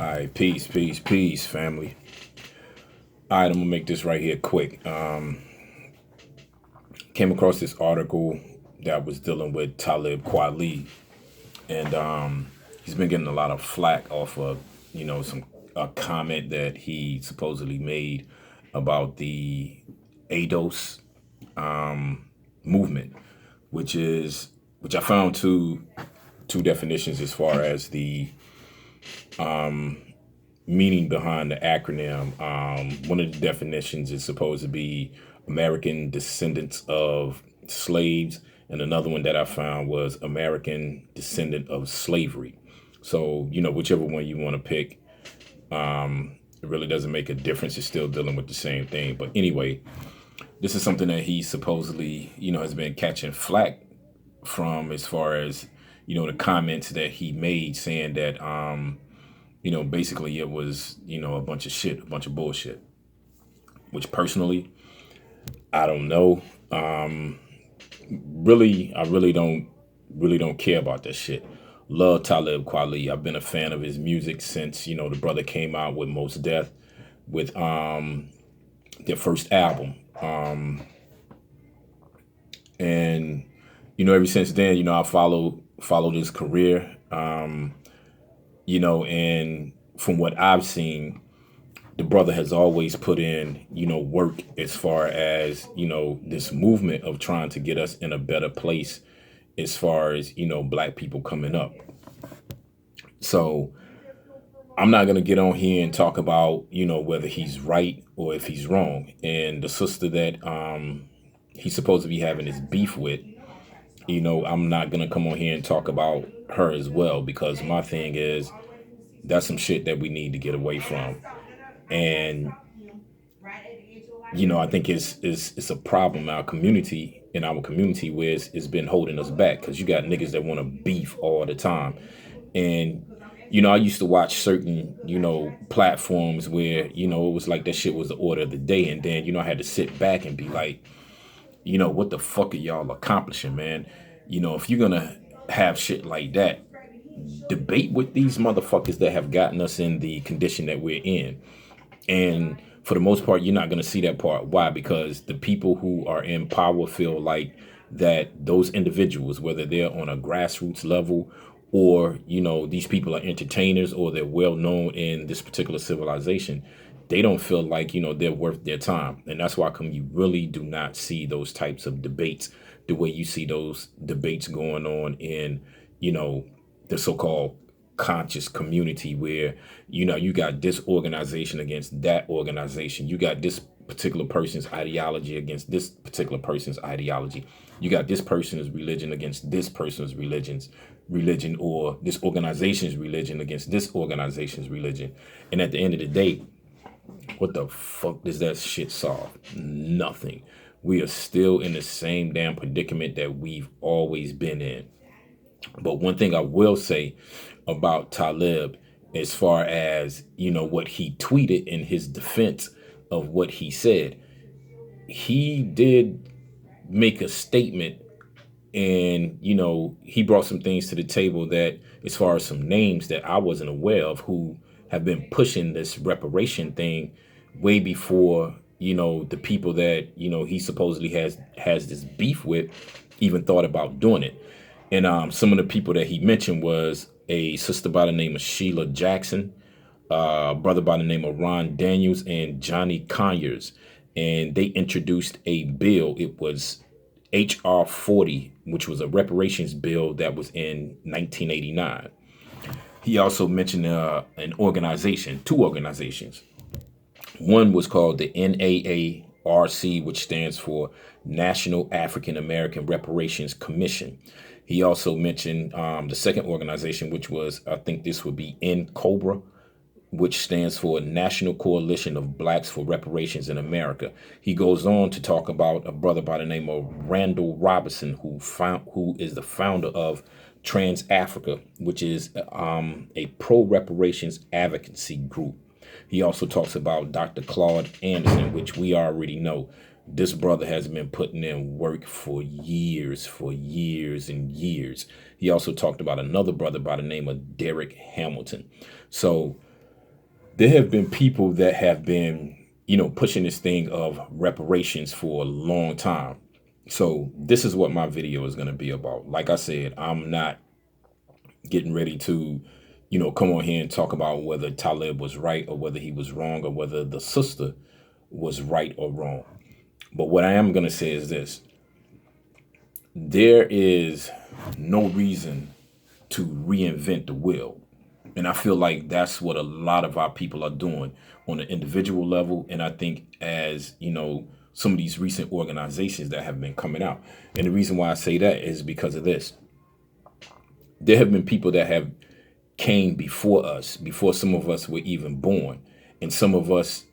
All right, peace, family. All right, I'm gonna make this right here quick. Came across this article that was dealing with Talib Kweli, and he's been getting a lot of flack off of some a comment that he supposedly made about the ADOS movement, which I found two definitions as far as the meaning behind the acronym. One of the definitions is supposed to be American descendants of slaves, and another one that I found was American descendant of slavery. So, whichever one you want to pick, it really doesn't make a difference. It's still dealing with the same thing. But anyway, this is something that he supposedly, has been catching flack from as far as, the comments that he made saying that, basically it was, a bunch of shit, a bunch of bullshit, which personally, I don't know. I really don't care about that shit. Love Talib Kweli. I've been a fan of his music since, the brother came out with Most Def with their first album. And, ever since then, I followed his career. And from what I've seen, the brother has always put in, work as far as, this movement of trying to get us in a better place as far as, black people coming up. So I'm not going to get on here and talk about, whether he's right or if he's wrong. And the sister that he's supposed to be having his beef with, I'm not going to come on here and talk about her as well, because my thing is that's some shit that we need to get away from. And I think it's a problem in our community where it's been holding us back, because you got niggas that want to beef all the time. And I used to watch certain platforms where it was like that shit was the order of the day, and then I had to sit back and be like, what the fuck are y'all accomplishing, man? If you're gonna have shit like that, debate with these motherfuckers that have gotten us in the condition that we're in. And for the most part, you're not going to see that part. Why? Because the people who are in power feel like that those individuals, whether they're on a grassroots level or, these people are entertainers or they're well known in this particular civilization, they don't feel like, they're worth their time. And that's why come you really do not see those types of debates the way you see those debates going on in, the so-called conscious community, where you got this organization against that organization, you got this particular person's ideology against this particular person's ideology, you got this person's religion against this person's religion, or this organization's religion against this organization's religion. And at the end of the day, what the fuck does that shit solve? Nothing. We are still in the same damn predicament that we've always been in. But one thing I will say about Talib, as far as, what he tweeted in his defense of what he said, he did make a statement, and, he brought some things to the table that, as far as some names that I wasn't aware of, who have been pushing this reparation thing way before, the people that, he supposedly has this beef with even thought about doing it. And some of the people that he mentioned was a sister by the name of Sheila Jackson, brother by the name of Ron Daniels, and Johnny Conyers. And they introduced a bill. It was H.R. 40, which was a reparations bill that was in 1989. He also mentioned two organizations. One was called the NAARC, which stands for National African American Reparations Commission. He also mentioned the second organization, which was, I think this would be NCOBRA, which stands for National Coalition of Blacks for Reparations in America. He goes on to talk about a brother by the name of Randall Robinson, who is the founder of Trans Africa, which is a pro-reparations advocacy group. He also talks about Dr. Claude Anderson, which we already know. This brother has been putting in work for years and years. He also talked about another brother by the name of Derek Hamilton. So there have been people that have been, pushing this thing of reparations for a long time. So this is what my video is going to be about. Like I said, I'm not getting ready to, come on here and talk about whether Talib was right or whether he was wrong or whether the sister was right or wrong. But what I am going to say is this. There is no reason to reinvent the wheel. And I feel like that's what a lot of our people are doing on an individual level. And I think as, some of these recent organizations that have been coming out. And the reason why I say that is because of this. There have been people that have came before us, before some of us were even born. And some of us,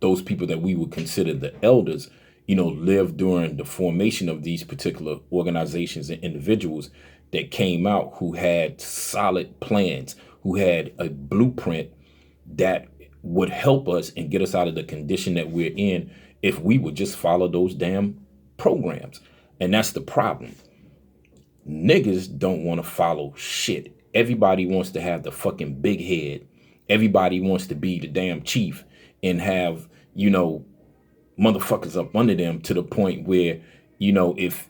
those people that we would consider the elders, lived during the formation of these particular organizations and individuals that came out who had solid plans, who had a blueprint that would help us and get us out of the condition that we're in if we would just follow those damn programs. And that's the problem. Niggas don't want to follow shit. Everybody wants to have the fucking big head. Everybody wants to be the damn chief and have, motherfuckers up under them to the point where, if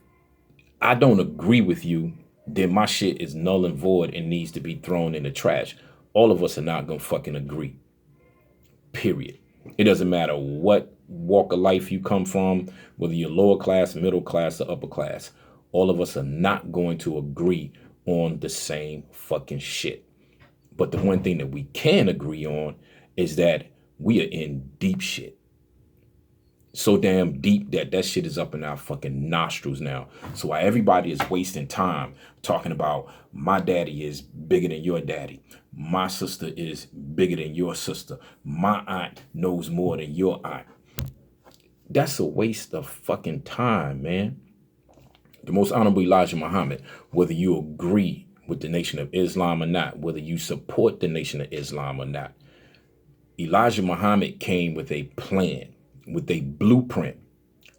I don't agree with you, then my shit is null and void and needs to be thrown in the trash. All of us are not going to fucking agree. Period. It doesn't matter what walk of life you come from, whether you're lower class, middle class, or upper class. All of us are not going to agree on the same fucking shit. But the one thing that we can agree on is that we are in deep shit. So damn deep that shit is up in our fucking nostrils now. So while everybody is wasting time talking about my daddy is bigger than your daddy, my sister is bigger than your sister, my aunt knows more than your aunt, that's a waste of fucking time, man. The Most Honorable Elijah Muhammad, whether you agree with the Nation of Islam or not, whether you support the Nation of Islam or not, Elijah Muhammad came with a plan, with a blueprint,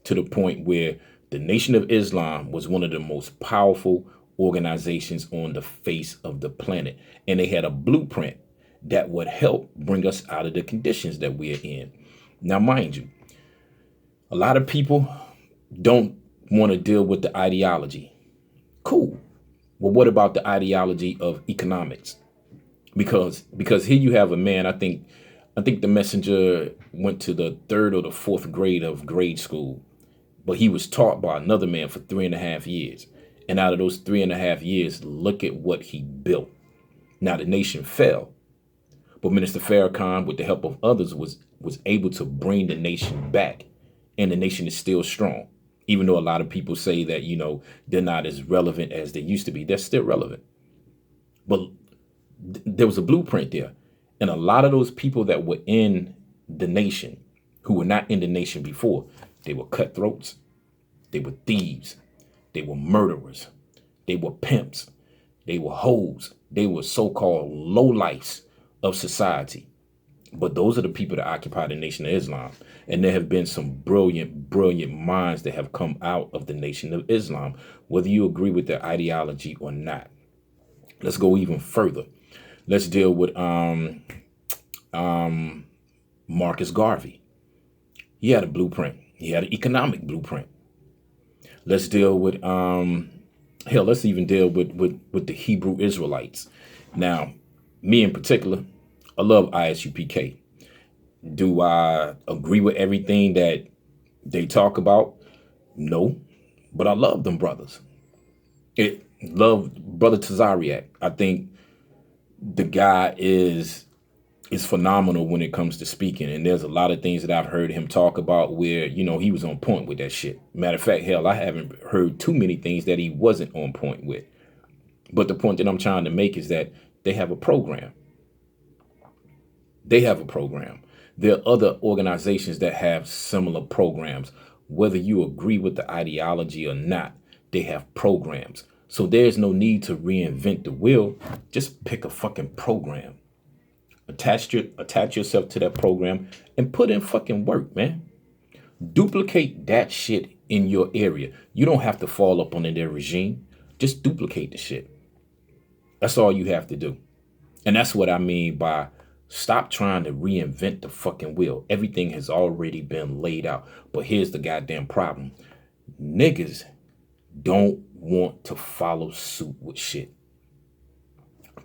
to the point where the Nation of Islam was one of the most powerful organizations on the face of the planet. And they had a blueprint that would help bring us out of the conditions that we're in. Now, mind you, a lot of people don't want to deal with the ideology. Cool. Well, what about the ideology of economics? Because here you have a man, I think the messenger went to the 3rd or the 4th grade of grade school, but he was taught by another man for 3.5 years. And out of those 3.5 years, look at what he built. Now the nation fell, but Minister Farrakhan, with the help of others, was able to bring the nation back, and the nation is still strong. Even though a lot of people say that, they're not as relevant as they used to be, they're still relevant. But there was a blueprint there. And a lot of those people that were in the nation, who were not in the nation before, they were cutthroats, they were thieves, they were murderers, they were pimps, they were hoes, they were so-called lowlifes of society. But those are the people that occupy the Nation of Islam. And there have been some brilliant, brilliant minds that have come out of the Nation of Islam, whether you agree with their ideology or not. Let's go even further. Let's deal with Marcus Garvey. He had a blueprint. He had an economic blueprint. Let's deal with let's even deal with the Hebrew Israelites. Now, me in particular, I love ISUPK. Do I agree with everything that they talk about? No, but I love them brothers. Love Brother Tazariak. I think the guy is phenomenal when it comes to speaking. And there's a lot of things that I've heard him talk about where, he was on point with that shit. Matter of fact, hell, I haven't heard too many things that he wasn't on point with. But the point that I'm trying to make is that they have a program. They have a program. There are other organizations that have similar programs. Whether you agree with the ideology or not, they have programs. So there's no need to reinvent the wheel. Just pick a fucking program. Attach yourself to that program and put in fucking work, man. Duplicate that shit in your area. You don't have to fall up under their regime. Just duplicate the shit. That's all you have to do. And that's what I mean by Stop trying to reinvent the fucking wheel. Everything has already been laid out. But here's the goddamn problem. Niggas don't want to follow suit with shit.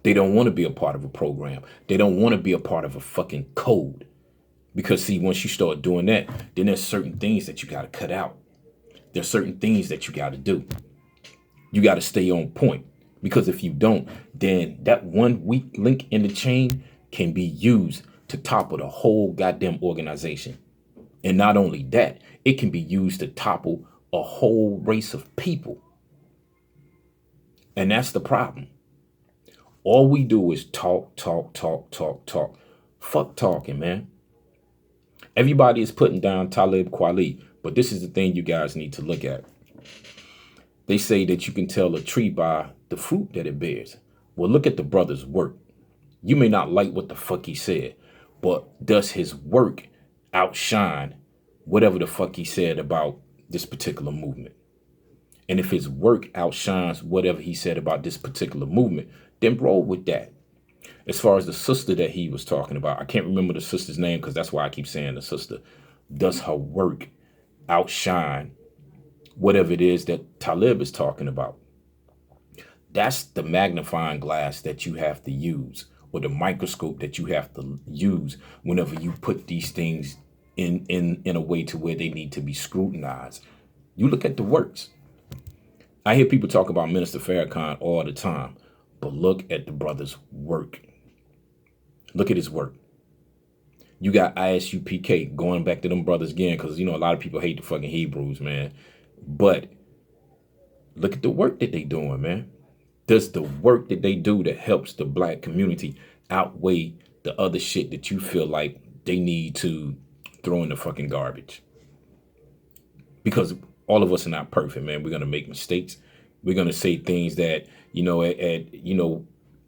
They don't want to be a part of a program. They don't want to be a part of a fucking code. Because see, once you start doing that, then there's certain things that you got to cut out. There's certain things that you got to do. You got to stay on point. Because if you don't, then that one weak link in the chain can be used to topple the whole goddamn organization. And not only that, it can be used to topple a whole race of people. And that's the problem. All we do is talk. Fuck talking, man. Everybody is putting down Talib Kweli, but this is the thing you guys need to look at. They say that you can tell a tree by the fruit that it bears. Well, look at the brother's work. You may not like what the fuck he said, but does his work outshine whatever the fuck he said about this particular movement? And if his work outshines whatever he said about this particular movement, then roll with that. As far as the sister that he was talking about, I can't remember the sister's name because that's why I keep saying the sister. Does her work outshine whatever it is that Talib is talking about? That's the magnifying glass that you have to use, or the microscope that you have to use whenever you put these things in a way to where they need to be scrutinized. You look at the works. I hear people talk about Minister Farrakhan all the time, but look at the brother's work. Look at his work. You got ISUPK, going back to them brothers again, because, you know, a lot of people hate the fucking Hebrews, man. But look at the work that they doing, man. Does the work that they do that helps the black community outweigh the other shit that you feel like they need to throw in the fucking garbage? Because all of us are not perfect, man. We're going to make mistakes. We're going to say things that, you know,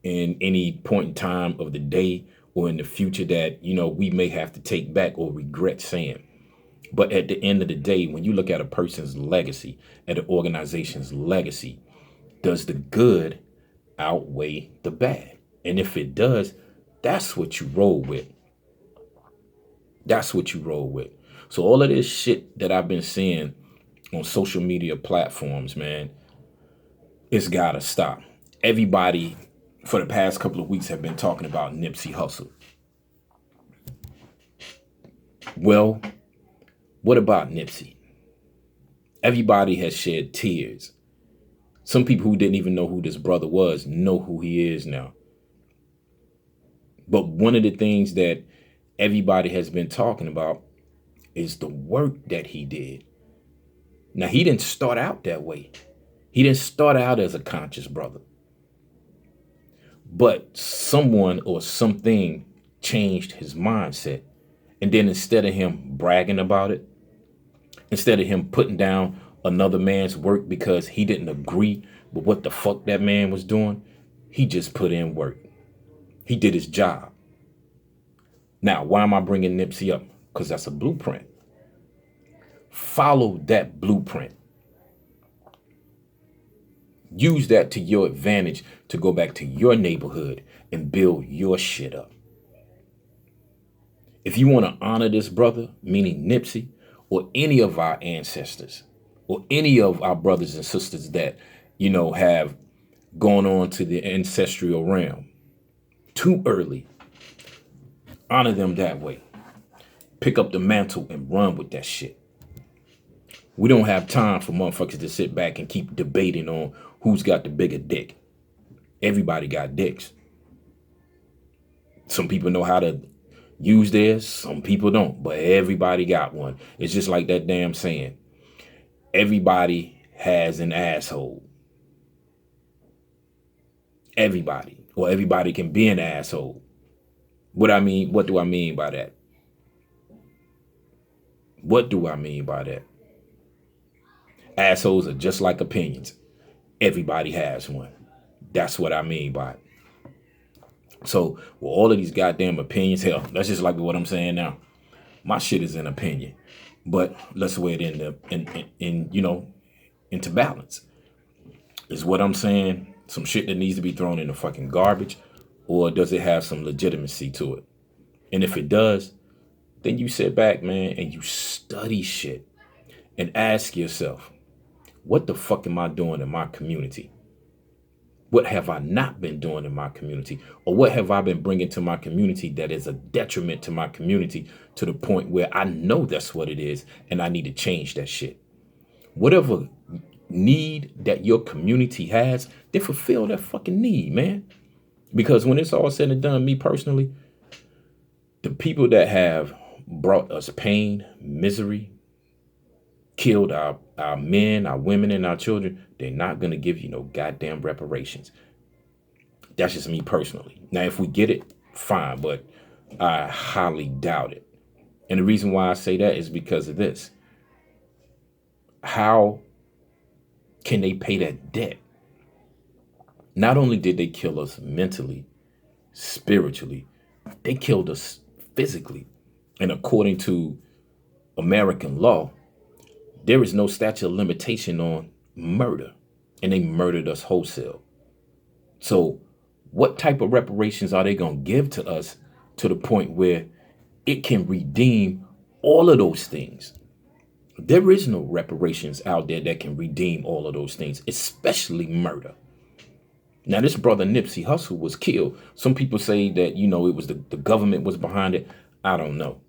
in any point in time of the day or in the future that, you know, we may have to take back or regret saying. But at the end of the day, when you look at a person's legacy, at an organization's legacy, does the good outweigh the bad? And if it does, that's what you roll with. That's what you roll with. So all of this shit that I've been seeing on social media platforms, man, it's gotta stop. Everybody for the past couple of weeks have been talking about Nipsey Hussle. Well, what about Nipsey? Everybody has shed tears. Some people who didn't even know who this brother was know who he is now. But one of the things that everybody has been talking about is the work that he did. Now, he didn't start out that way. He didn't start out as a conscious brother. But someone or something changed his mindset. And then instead of him bragging about it, instead of him putting down another man's work because he didn't agree with what the fuck that man was doing, he just put in work. He did his job. Now, why am I bringing Nipsey up? Because that's a blueprint. Follow that blueprint. Use that to your advantage to go back to your neighborhood and build your shit up. If you want to honor this brother, meaning Nipsey, or any of our ancestors, or any of our brothers and sisters that, you know, have gone on to the ancestral realm too early, honor them that way. Pick up the mantle and run with that shit. We don't have time for motherfuckers to sit back and keep debating on who's got the bigger dick. Everybody got dicks. Some people know how to use theirs, some people don't, but everybody got one. It's just like that damn saying. Everybody has an asshole. Everybody. Or everybody can be an asshole. What do I mean by that? What do I mean by that? Assholes are just like opinions. Everybody has one. That's what I mean by it. So, with all of these goddamn opinions, hell, that's just like what I'm saying now. My shit is an opinion. But let's weigh it into balance. Is what I'm saying some shit that needs to be thrown in the fucking garbage, or does it have some legitimacy to it? And if it does, then you sit back, man, and you study shit and ask yourself, what the fuck am I doing in my community? What have I not been doing in my community? Or what have I been bringing to my community that is a detriment to my community to the point where I know that's what it is and I need to change that shit? Whatever need that your community has, then fulfill that fucking need, man. Because when it's all said and done, me personally, the people that have brought us pain, misery, killed our men, our women, and our children, they're not going to give you no goddamn reparations. That's just me personally. Now, if we get it, fine, but I highly doubt it. And the reason why I say that is because of this. How can they pay that debt? Not only did they kill us mentally, spiritually, they killed us physically. And according to American law, there is no statute of limitation on murder. And they murdered us wholesale. So what type of reparations are they going to give to us to the point where it can redeem all of those things? There is no reparations out there that can redeem all of those things, especially murder. Now, this brother Nipsey Hussle was killed. Some people say that, it was the government was behind it. I don't know.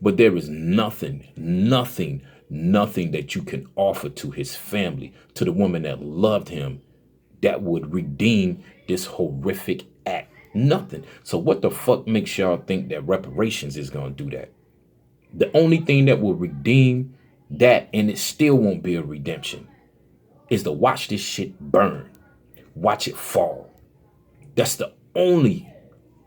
But there is nothing that you can offer to his family, to the woman that loved him, that would redeem this horrific act. Nothing. So what the fuck makes y'all think that reparations is going to do that? The only thing that will redeem that, and it still won't be a redemption, is to watch this shit burn. Watch it fall. That's the only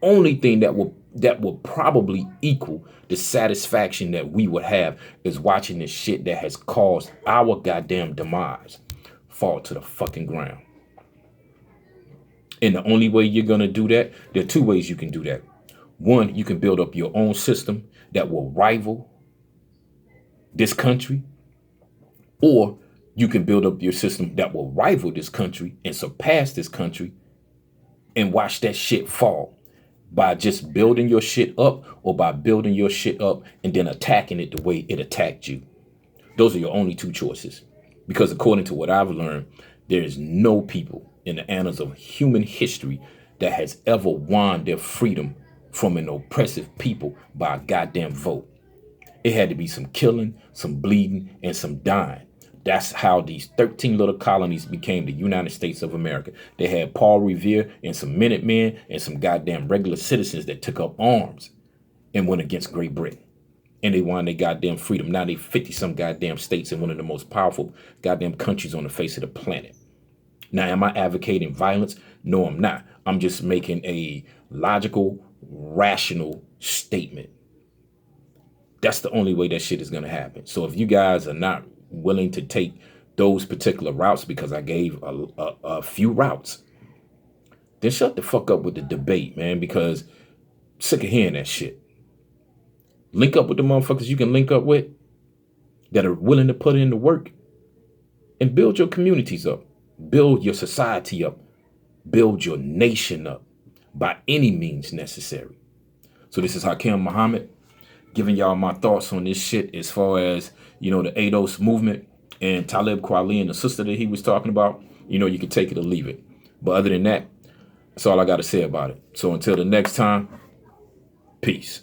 thing that will probably equal the satisfaction that we would have, is watching this shit that has caused our goddamn demise fall to the fucking ground. And the only way you're going to do that, there are two ways you can do that. One, you can build up your own system that will rival this country, or you can build up your system that will rival this country and surpass this country and watch that shit fall by just building your shit up, or by building your shit up and then attacking it the way it attacked you. Those are your only two choices. Because according to what I've learned, there is no people in the annals of human history that has ever won their freedom from an oppressive people by a goddamn vote. It had to be some killing, some bleeding, and some dying. That's how these 13 little colonies became the United States of America. They had Paul Revere and some Minutemen and some goddamn regular citizens that took up arms and went against Great Britain. And they won their goddamn freedom. Now they 50-some goddamn states in one of the most powerful goddamn countries on the face of the planet. Now, am I advocating violence? No, I'm not. I'm just making a logical, rational statement. That's the only way that shit is going to happen. So if you guys are not willing to take those particular routes, because I gave a few routes, then shut the fuck up with the debate, man, because I'm sick of hearing that shit. Link up with the motherfuckers you can link up with that are willing to put in the work, and build your communities up, build your society up, build your nation up by any means necessary. So this is Hakim Muhammad giving y'all my thoughts on this shit as far as, the ADOS movement and Talib Kweli and the sister that he was talking about. You can take it or leave it. But other than that, that's all I got to say about it. So until the next time, peace.